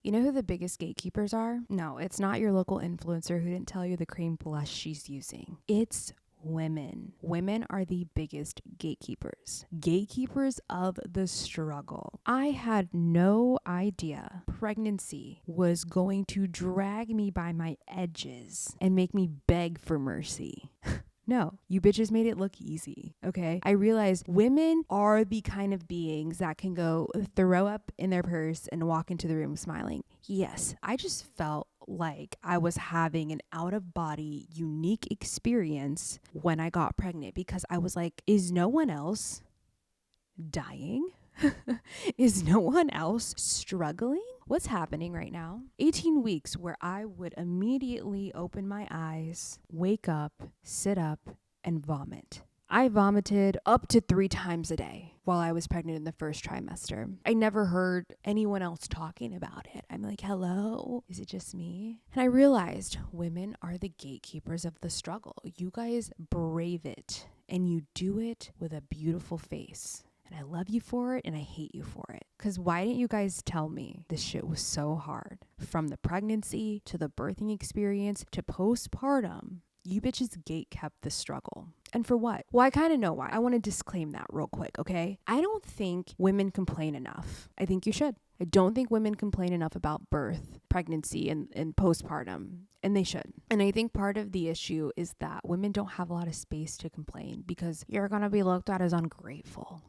You know who the biggest gatekeepers are? No, it's not your local influencer who didn't tell you the cream blush she's using. It's women. Women are the biggest gatekeepers. Gatekeepers of the struggle. I had no idea pregnancy was going to drag me by my edges and make me beg for mercy. No, you bitches made it look easy, okay? I realized women are the kind of beings that can go throw up in their purse and walk into the room smiling. Yes, I just felt like I was having an out-of-body, unique experience when I got pregnant because I was like, is no one else dying? Is no one else struggling? What's happening right now? 18 weeks where I would immediately open my eyes, wake up, sit up, and vomit. I vomited up to 3 times a day while I was pregnant in the first trimester. I never heard anyone else talking about it. I'm like, hello? Is it just me? And I realized women are the gatekeepers of the struggle. You guys brave it, and you do it with a beautiful face. And I love you for it and I hate you for it. Because why didn't you guys tell me this shit was so hard? From the pregnancy to the birthing experience to postpartum, you bitches gate kept the struggle. And for what? Well, I kind of know why. I want to disclaim that real quick, okay? I don't think women complain enough. I think you should. I don't think women complain enough about birth, pregnancy, and postpartum. And they should. And I think part of the issue is that women don't have a lot of space to complain because you're going to be looked at as ungrateful.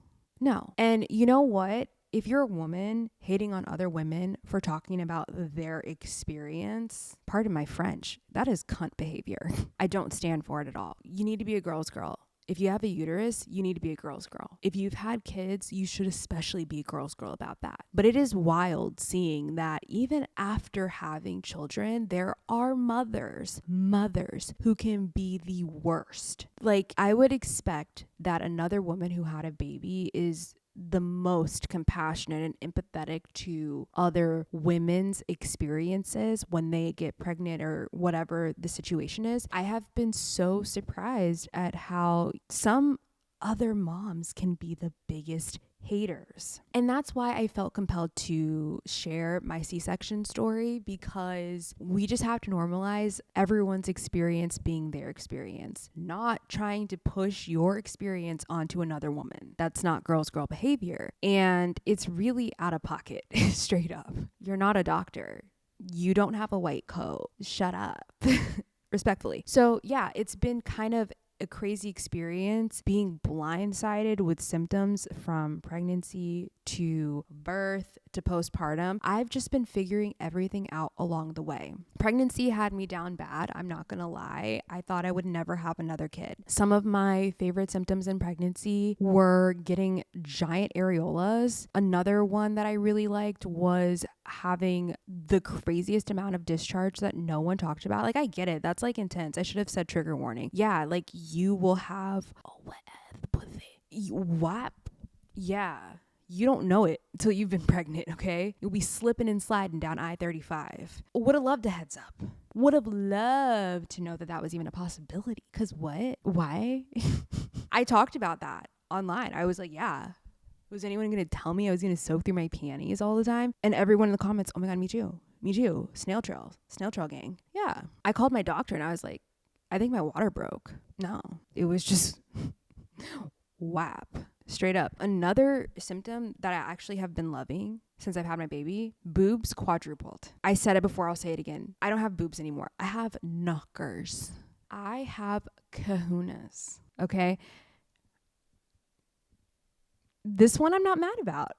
No. And you know what? If you're a woman hating on other women for talking about their experience, pardon my French, that is cunt behavior. I don't stand for it at all. You need to be a girl's girl. If you have a uterus, you need to be a girl's girl. If you've had kids, you should especially be a girl's girl about that. But it is wild seeing that even after having children, there are mothers who can be the worst. Like, I would expect that another woman who had a baby is the most compassionate and empathetic to other women's experiences when they get pregnant or whatever the situation is. I have been so surprised at how some other moms can be the biggest haters. And that's why I felt compelled to share my C-section story, because we just have to normalize everyone's experience being their experience, not trying to push your experience onto another woman. That's not girl behavior. And it's really out of pocket, straight up. You're not a doctor. You don't have a white coat. Shut up. Respectfully. So yeah, it's been kind of a crazy experience being blindsided with symptoms from pregnancy to birth to postpartum. I've just been figuring everything out along the way. Pregnancy had me down bad. I'm not gonna lie. I thought I would never have another kid. Some of my favorite symptoms in pregnancy were getting giant areolas. Another one that I really liked was having the craziest amount of discharge that no one talked about. Like, I get it. That's like intense. I should have said trigger warning. Yeah, like you will have a wet pussy. What? Yeah. You don't know it until you've been pregnant, okay? You'll be slipping and sliding down I-35. Would have loved a heads up. Would have loved to know that that was even a possibility. Because what? Why? I talked about that online. I was like, yeah. Was anyone going to tell me I was going to soak through my panties all the time? And everyone in the comments, oh my God, me too. Me too. Snail trail gang. Yeah. I called my doctor and I was like, I think my water broke. No, it was just WAP. Straight up. Another symptom that I actually have been loving since I've had my baby, boobs quadrupled. I said it before, I'll say it again. I don't have boobs anymore. I have knockers. I have kahunas. Okay. This one I'm not mad about.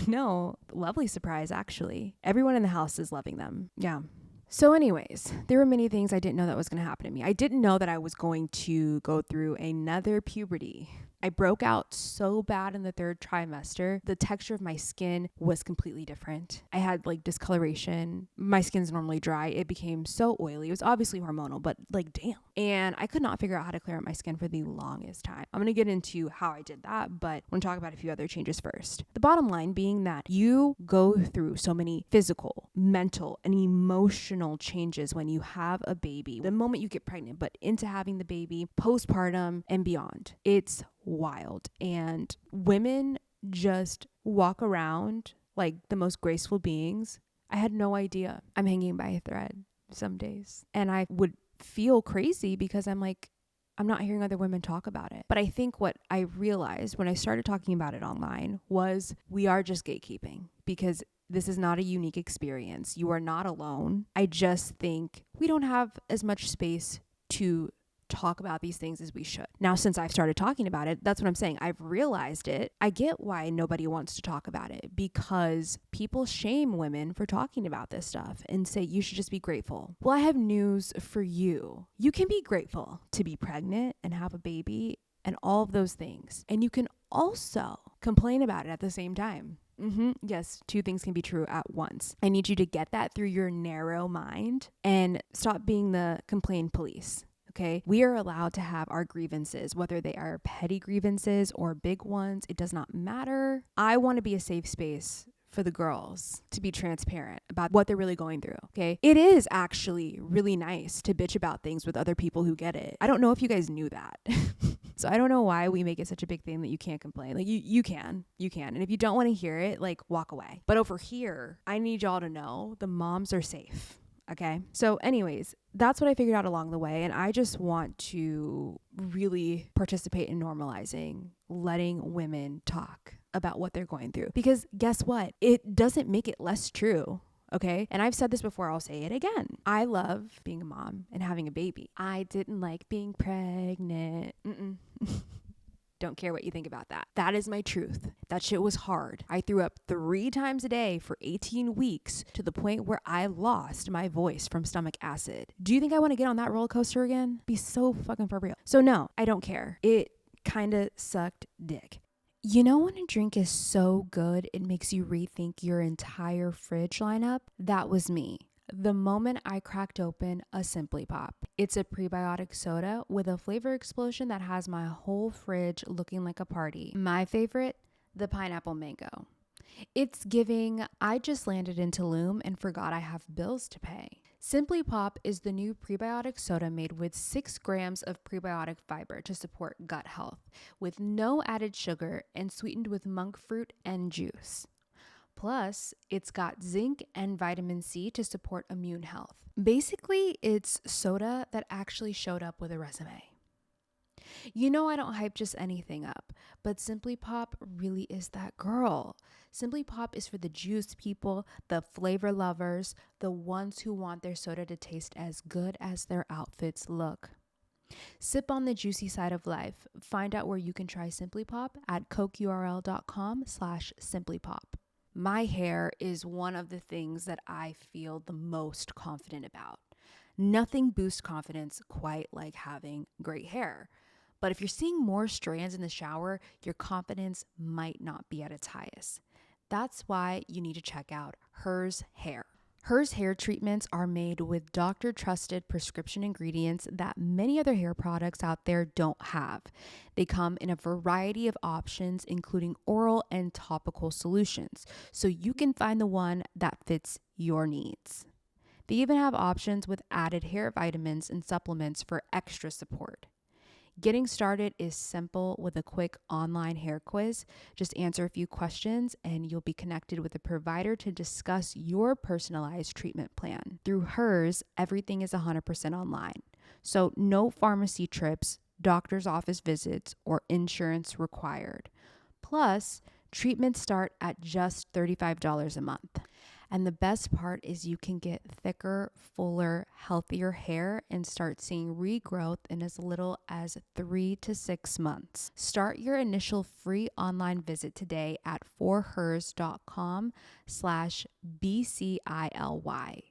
No, lovely surprise, actually. Everyone in the house is loving them. Yeah. So anyways, there were many things I didn't know that was going to happen to me. I didn't know that I was going to go through another puberty. I broke out so bad in the 3rd trimester. The texture of my skin was completely different. I had like discoloration. My skin's normally dry. It became so oily. It was obviously hormonal, but like, damn. And I could not figure out how to clear up my skin for the longest time. I'm going to get into how I did that, but I want to talk about a few other changes first. The bottom line being that you go through so many physical, mental, and emotional changes when you have a baby. The moment you get pregnant, but into having the baby, postpartum, and beyond. It's wild. And women just walk around like the most graceful beings I had no idea. I'm hanging by a thread some days. And I would feel crazy because I'm like, I'm not hearing other women talk about it. But I think what I realized when I started talking about it online was we are just gatekeeping, because this is not a unique experience. You are not alone. I just think we don't have as much space to talk about these things as we should. Now, since I've started talking about it, that's what I'm saying. I've realized it. I get why nobody wants to talk about it, because people shame women for talking about this stuff and say you should just be grateful. Well, I have news for you. You can be grateful to be pregnant and have a baby and all of those things. And you can also complain about it at the same time. Yes, two things can be true at once. I need you to get that through your narrow mind and stop being the complaint police. Okay, we are allowed to have our grievances, whether they are petty grievances or big ones. It does not matter. I want to be a safe space for the girls to be transparent about what they're really going through. Okay, it is actually really nice to bitch about things with other people who get it. I don't know if you guys knew that. So I don't know why we make it such a big thing that you can't complain. Like you can. And if you don't want to hear it, like walk away. But over here, I need y'all to know the moms are safe. Okay. So anyways, that's what I figured out along the way. And I just want to really participate in normalizing, letting women talk about what they're going through. Because guess what? It doesn't make it less true. Okay. And I've said this before, I'll say it again. I love being a mom and having a baby. I didn't like being pregnant. Don't care what you think about that. That is my truth. That shit was hard. I threw up 3 times a day for 18 weeks to the point where I lost my voice from stomach acid. Do you think I want to get on that roller coaster again? Be so fucking for real. So no, I don't care. It kind of sucked dick. You know when a drink is so good, it makes you rethink your entire fridge lineup? That was me. The moment I cracked open a Simply Pop. It's a prebiotic soda with a flavor explosion that has my whole fridge looking like a party. My favorite, the pineapple mango. It's giving, I just landed in Tulum and forgot I have bills to pay. Simply Pop is the new prebiotic soda made with 6 grams of prebiotic fiber to support gut health, with no added sugar and sweetened with monk fruit and juice. Plus, it's got zinc and vitamin C to support immune health. Basically, it's soda that actually showed up with a resume. You know I don't hype just anything up, but Simply Pop really is that girl. Simply Pop is for the juice people, the flavor lovers, the ones who want their soda to taste as good as their outfits look. Sip on the juicy side of life. Find out where you can try Simply Pop at cokeurl.com/simplypop. My hair is one of the things that I feel the most confident about. Nothing boosts confidence quite like having great hair. But if you're seeing more strands in the shower, your confidence might not be at its highest. That's why you need to check out Hers Hair. Hers hair treatments are made with doctor-trusted prescription ingredients that many other hair products out there don't have. They come in a variety of options, including oral and topical solutions, so you can find the one that fits your needs. They even have options with added hair vitamins and supplements for extra support. Getting started is simple with a quick online hair quiz. Just answer a few questions and you'll be connected with a provider to discuss your personalized treatment plan. Through Hers, everything is 100% online. So no pharmacy trips, doctor's office visits, or insurance required. Plus, treatments start at just $35 a month. And the best part is you can get thicker, fuller, healthier hair and start seeing regrowth in as little as 3 to 6 months. Start your initial free online visit today at forhers.com/BCILY.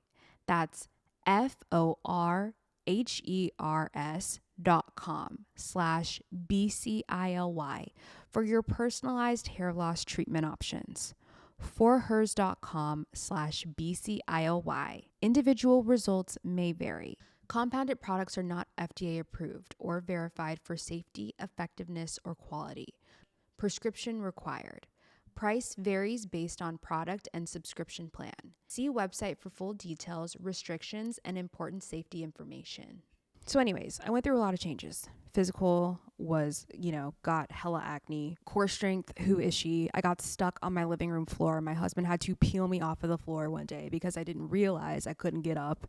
That's FORHERS.com/BCILY for your personalized hair loss treatment options. forhers.com/BCILY. Individual results may vary. Compounded products are not FDA approved or verified for safety, effectiveness, or quality. Prescription required. Price varies based on product and subscription plan. See website for full details, restrictions, and important safety information. So anyways, I went through a lot of changes. Physical was, got hella acne. Core strength, who is she? I got stuck on my living room floor. My husband had to peel me off of the floor one day because I didn't realize I couldn't get up.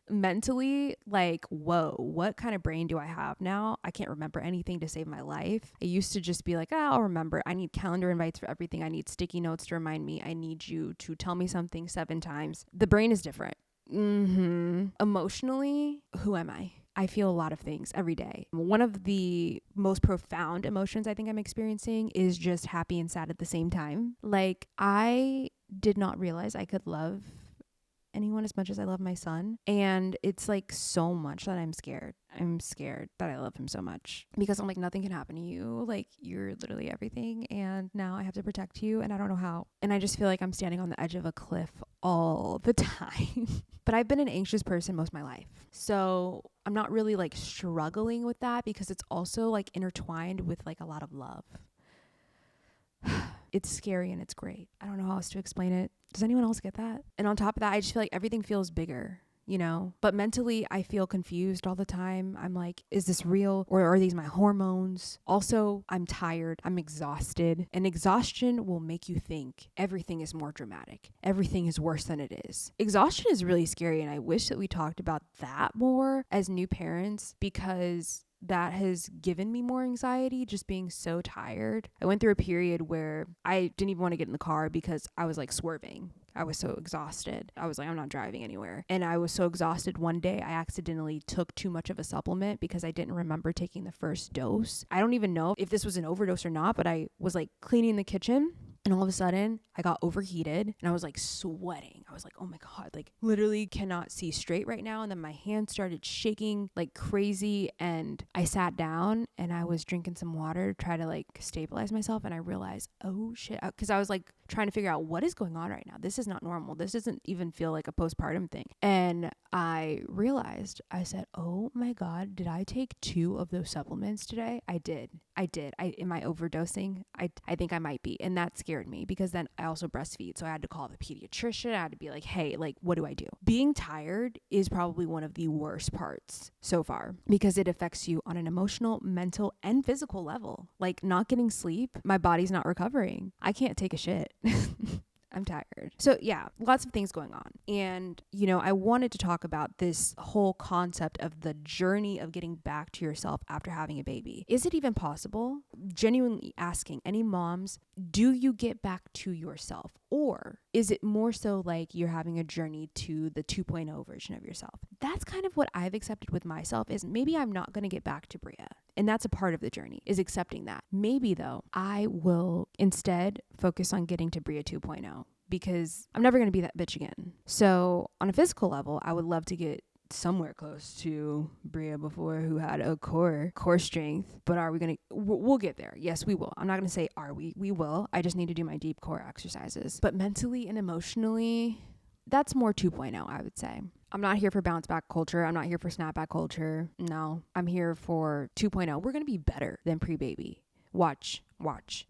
Mentally, like, whoa, what kind of brain do I have now? I can't remember anything to save my life. I used to just be like, I'll remember. I need calendar invites for everything. I need sticky notes to remind me. I need you to tell me something 7 times. The brain is different. Emotionally, who am I? I feel a lot of things every day. One of the most profound emotions I think I'm experiencing is just happy and sad at the same time. Like, I did not realize I could love anyone as much as I love my son. And it's like so much that I'm scared. I'm scared that I love him so much because I'm like, nothing can happen to you. Like, you're literally everything. And now I have to protect you and I don't know how. And I just feel like I'm standing on the edge of a cliff all the time. But I've been an anxious person most of my life. So I'm not really like struggling with that because it's also like intertwined with like a lot of love. It's scary and it's great. I don't know how else to explain it. Does anyone else get that? And on top of that, I just feel like everything feels bigger, but mentally I feel confused all the time. I'm like, is this real or are these my hormones? Also, I'm tired. I'm exhausted, and exhaustion will make you think everything is more dramatic. Everything is worse than it is. Exhaustion is really scary. And I wish that we talked about that more as new parents because that has given me more anxiety, just being so tired. I went through a period where I didn't even want to get in the car because I was like swerving. I was so exhausted. I was like, I'm not driving anywhere. And I was so exhausted one day, I accidentally took too much of a supplement because I didn't remember taking the first dose. I don't even know if this was an overdose or not, but I was like cleaning the kitchen. And all of a sudden, I got overheated and I was like sweating. I was like, oh my God, like literally cannot see straight right now. And then my hands started shaking like crazy. And I sat down and I was drinking some water to try to like stabilize myself. And I realized, oh shit, because I was like trying to figure out what is going on right now. This is not normal. This doesn't even feel like a postpartum thing. And I realized, I said, oh my God, did I take 2 of those supplements today? I did. Am I overdosing? I think I might be. And that scared me because then I also breastfeed. So I had to call the pediatrician. I had to be like, hey, like, what do I do? Being tired is probably one of the worst parts so far because it affects you on an emotional, mental, and physical level. Like not getting sleep, my body's not recovering. I can't take a shit. I'm tired. So yeah, lots of things going on. And, I wanted to talk about this whole concept of the journey of getting back to yourself after having a baby. Is it even possible? Genuinely asking any moms, do you get back to yourself? Or is it more so like you're having a journey to the 2.0 version of yourself? That's kind of what I've accepted with myself is maybe I'm not going to get back to Bria. And that's a part of the journey is accepting that. Maybe though, I will instead focus on getting to Bria 2.0 because I'm never going to be that bitch again. So on a physical level, I would love to get somewhere close to Bria before who had a core strength, but are we going to, we'll get there. Yes, we will. I'm not going to say are we will. I just need to do my deep core exercises. But mentally and emotionally, that's more 2.0, I would say. I'm not here for bounce back culture. I'm not here for snapback culture. No, I'm here for 2.0. We're going to be better than pre-baby. Watch.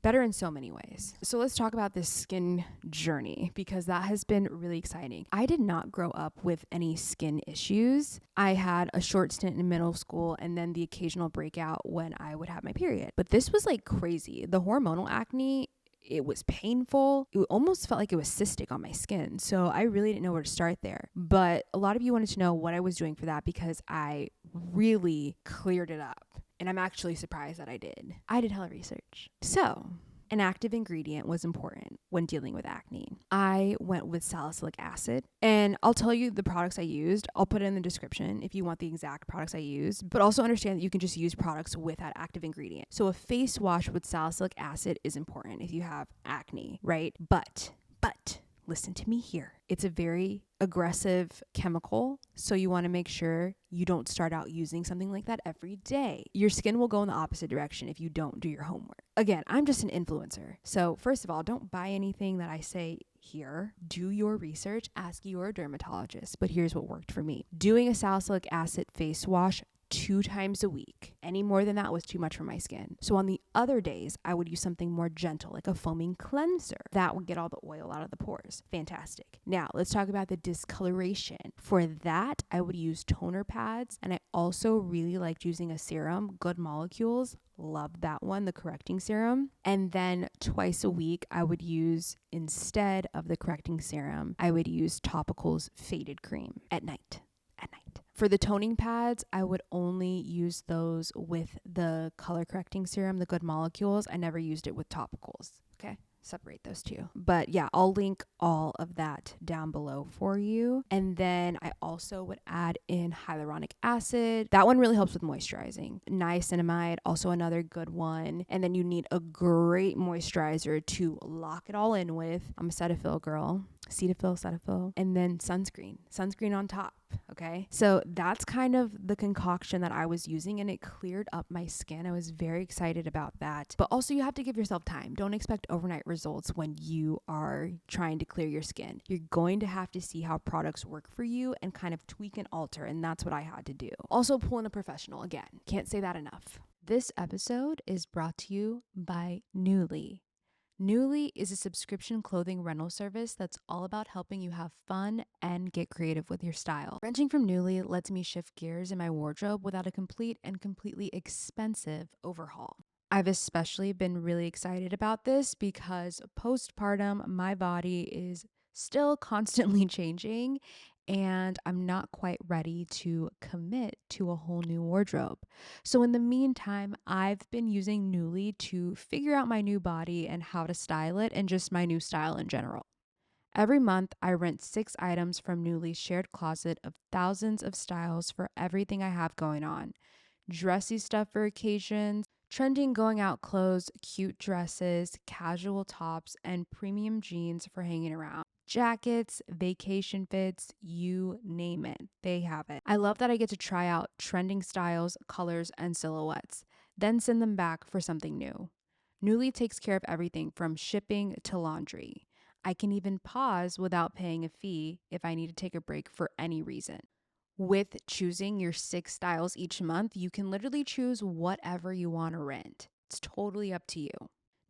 Better in so many ways. So let's talk about this skin journey because that has been really exciting. I did not grow up with any skin issues. I had a short stint in middle school and then the occasional breakout when I would have my period. But this was like crazy. The hormonal acne, it was painful. It almost felt like it was cystic on my skin. So I really didn't know where to start there. But a lot of you wanted to know what I was doing for that because I really cleared it up. And I'm actually surprised that I did. I did hella research. So an active ingredient was important when dealing with acne. I went with salicylic acid, and I'll tell you the products I used. I'll put it in the description if you want the exact products I used, but also understand that you can just use products with that active ingredient. So a face wash with salicylic acid is important if you have acne, right? But listen to me here. It's a very aggressive chemical, so you want to make sure you don't start out using something like that every day. Your skin will go in the opposite direction if you don't do your homework. Again, I'm just an influencer. So first of all, don't buy anything that I say here. Do your research, ask your dermatologist. But here's what worked for me. Doing a salicylic acid face wash 2 times a week. Any more than that was too much for my skin. So on the other days, I would use something more gentle, like a foaming cleanser. That would get all the oil out of the pores. Fantastic. Now, let's talk about the discoloration. For that, I would use toner pads, and I also really liked using a serum, Good Molecules. Love that one, the correcting serum. And then twice a week, I would use, instead of the correcting serum, I would use Topicals Faded Cream at night. For the toning pads, I would only use those with the color correcting serum, the Good Molecules. I never used it with topicals. Okay, separate those two. But yeah, I'll link all of that down below for you. And then I also would add in hyaluronic acid. That one really helps with moisturizing. Niacinamide, also another good one. And then you need a great moisturizer to lock it all in with. I'm a Cetaphil girl. Cetaphil, and then sunscreen on top. Okay. So that's kind of the concoction that I was using, and it cleared up my skin. I was very excited about that. But also you have to give yourself time. Don't expect overnight results when you are trying to clear your skin. You're going to have to see how products work for you and kind of tweak and alter. And that's what I had to do. Also pull in a professional. Again, can't say that enough. This episode is brought to you by Nuuly. Nuuly is a subscription clothing rental service that's all about helping you have fun and get creative with your style. Renting from Nuuly lets me shift gears in my wardrobe without a complete and completely expensive overhaul. I've especially been really excited about this because postpartum, my body is still constantly changing, and I'm not quite ready to commit to a whole new wardrobe. So in the meantime, I've been using Nuuly to figure out my new body and how to style it and just my new style in general. Every month, I rent 6 items from Nuuly's shared closet of thousands of styles for everything I have going on. Dressy stuff for occasions, trending going out clothes, cute dresses, casual tops, and premium jeans for hanging around. Jackets, vacation fits, you name it, they have it. I love that I get to try out trending styles, colors, and silhouettes, then send them back for something new. Nuuly takes care of everything from shipping to laundry. I can even pause without paying a fee if I need to take a break for any reason. With choosing your 6 styles each month, you can literally choose whatever you want to rent. It's totally up to you.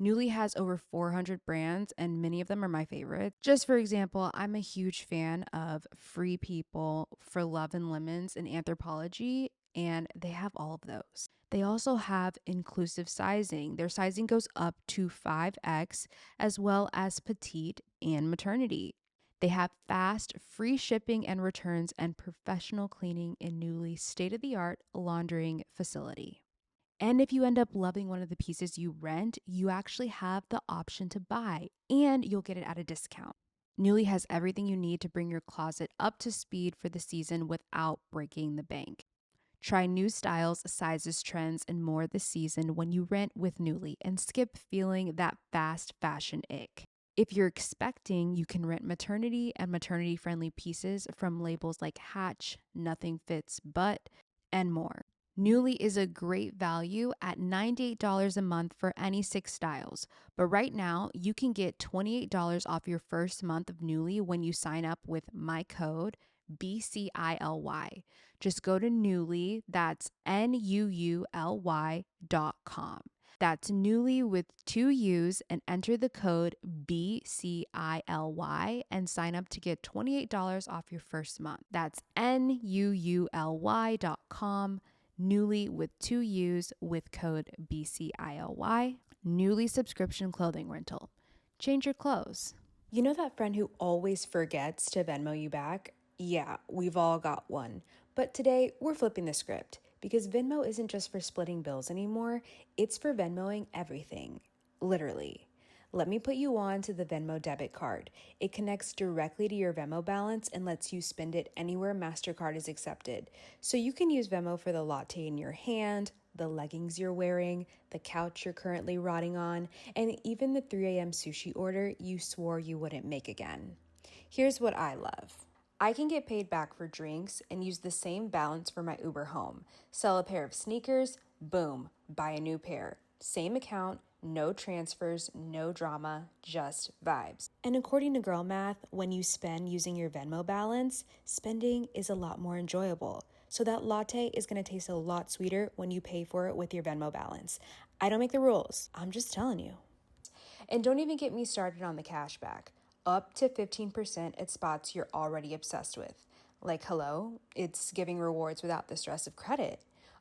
Nuuly has over 400 brands, and many of them are my favorite. Just for example, I'm a huge fan of Free People, For Love and Lemons, and Anthropologie, and they have all of those. They also have inclusive sizing. Their sizing goes up to 5X, as well as petite and maternity. They have fast, free shipping and returns, and professional cleaning in Nuuly's state-of-the-art laundering facility. And if you end up loving one of the pieces you rent, you actually have the option to buy, and you'll get it at a discount. Nuuly has everything you need to bring your closet up to speed for the season without breaking the bank. Try new styles, sizes, trends, and more this season when you rent with Nuuly, and skip feeling that fast fashion ick. If you're expecting, you can rent maternity and maternity-friendly pieces from labels like Hatch, Nothing Fits But, and more. Nuuly is a great value at $98 a month for any 6 styles. But right now, you can get $28 off your first month of Nuuly when you sign up with my code BCILY. Just go to Nuuly, that's NUULY.com. That's Nuuly with 2 U's, and enter the code BCILY and sign up to get $28 off your first month. That's NUULY.com. Nuuly with 2 U's with code BCILY. Nuuly subscription clothing rental. Change your clothes. You know that friend who always forgets to Venmo you back? Yeah, we've all got one. But today, we're flipping the script because Venmo isn't just for splitting bills anymore, it's for Venmoing everything. Literally. Let me put you on to the Venmo debit card. It connects directly to your Venmo balance and lets you spend it anywhere MasterCard is accepted. So you can use Venmo for the latte in your hand, the leggings you're wearing, the couch you're currently rotting on, and even the 3 a.m. sushi order you swore you wouldn't make again. Here's what I love. I can get paid back for drinks and use the same balance for my Uber home. Sell a pair of sneakers, boom, buy a new pair. Same account, no transfers, no drama, just vibes. And according to Girl Math, when you spend using your Venmo balance, spending is a lot more enjoyable. So that latte is going to taste a lot sweeter when you pay for it with your Venmo balance. I don't make the rules. I'm just telling you. And don't even get me started on the cashback. Up to 15% at spots you're already obsessed with. Like, hello, it's giving rewards without the stress of credit.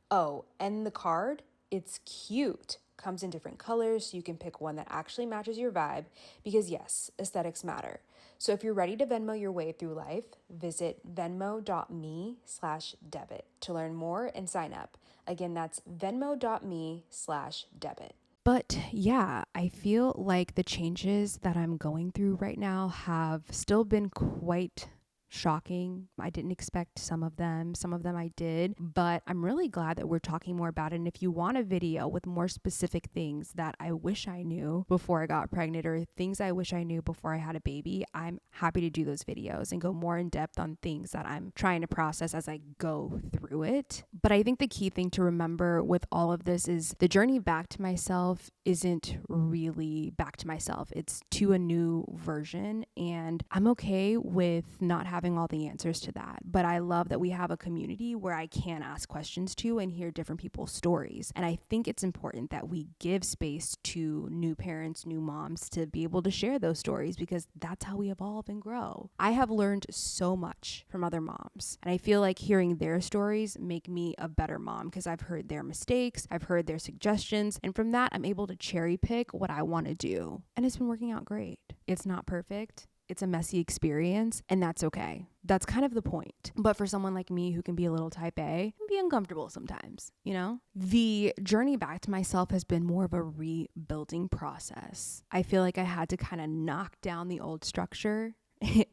Oh, and the card, it's cute. Comes in different colors so you can pick one that actually matches your vibe because yes, aesthetics matter. So if you're ready to Venmo your way through life, visit venmo.me/debit to learn more and sign up. Again, that's venmo.me/debit. But yeah, I feel like the changes that I'm going through right now have still been quite shocking. I didn't expect some of them I did, but I'm really glad that we're talking more about it. And if you want a video with more specific things that I wish I knew before I got pregnant or things I wish I knew before I had a baby, I'm happy to do those videos and go more in depth on things that I'm trying to process as I go through it. But I think the key thing to remember with all of this is the journey back to myself isn't really back to myself. It's to a new version, and I'm okay with not having all the answers to that. But I love that we have a community where I can ask questions to and hear different people's stories. And I think it's important that we give space to new parents, new moms to be able to share those stories because that's how we evolve and grow. I have learned so much from other moms, and I feel like hearing their stories make me a better mom because I've heard their mistakes, I've heard their suggestions, and from that I'm able to cherry pick what I want to do. And it's been working out great. It's not perfect. It's a messy experience, and that's okay. That's kind of the point. But for someone like me who can be a little type A, it can be uncomfortable sometimes, you know? The journey back to myself has been more of a rebuilding process. I feel like I had to kind of knock down the old structure,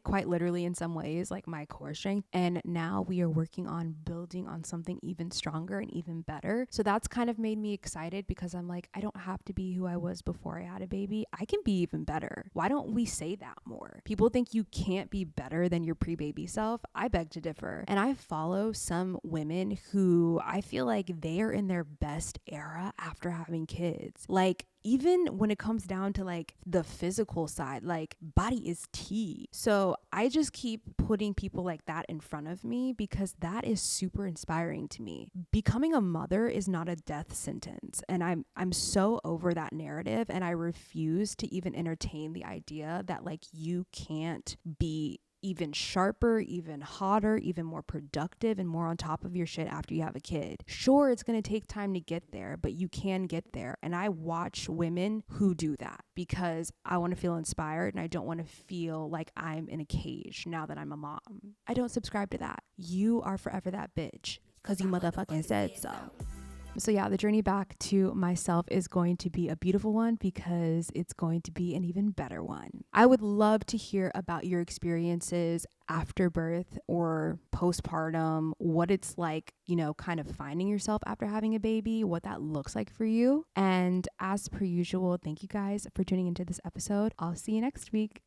quite literally in some ways, like my core strength. And now we are working on building on something even stronger and even better. So that's kind of made me excited because I'm like, I don't have to be who I was before I had a baby. I can be even better. Why don't we say that more? People think you can't be better than your pre-baby self. I beg to differ. And I follow some women who I feel like they are in their best era after having kids. Like, even when it comes down to like the physical side, like body is tea. So I just keep putting people like that in front of me because that is super inspiring to me. Becoming a mother is not a death sentence. And I'm so over that narrative, and I refuse to even entertain the idea that like you can't be even sharper, even hotter, even more productive, and more on top of your shit after you have a kid. Sure, it's going to take time to get there, but you can get there. And I watch women who do that because I want to feel inspired and I don't want to feel like I'm in a cage now that I'm a mom. I don't subscribe to that. You are forever that bitch because you motherfucking said so. So yeah, the journey back to myself is going to be a beautiful one because it's going to be an even better one. I would love to hear about your experiences after birth or postpartum, what it's like, you know, kind of finding yourself after having a baby, what that looks like for you. And as per usual, thank you guys for tuning into this episode. I'll see you next week.